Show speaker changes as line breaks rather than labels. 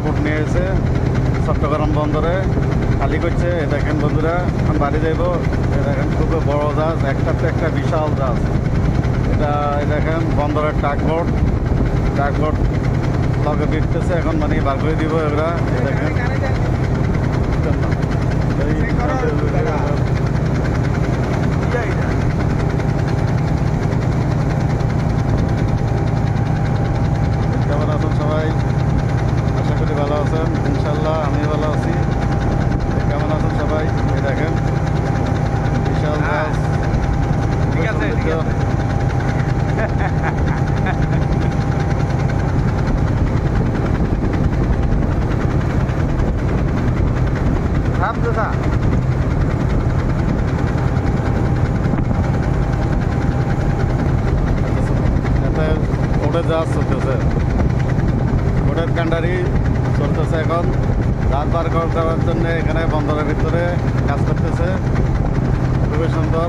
Boat নিয়ে এসে চট্টগ্রাম বন্দরে খালি করছে। দেখেন বন্ধুরা, এখন বাড়ি যাইব। দেখেন খুব বড় জাহাজ, একটা তো একটা বিশাল জাহাজ। এটা দেখেন বন্দরের টাকবোট লগে বিটতেছে, এখন মানে বার করে দিব এগুলা। দেখেন কেমন আছেন সবাই? আশা করি ভালো আছেন। ইনশাল্লাহ আমি ভালো আছি। কেমন আছেন সবাই? এই দেখেন বিশাল জাহাজ।
ঠিক আছে, ঠিক আছে। রামদাদা
এতে ওটা জাহাজ চলতেছে, ওটার কান্ডারি চলতেছে। এখন জাহাজ বার করে দেওয়ার জন্য এখানে বন্দরের ভিতরে কাজ করতেছে। খুবই সুন্দর।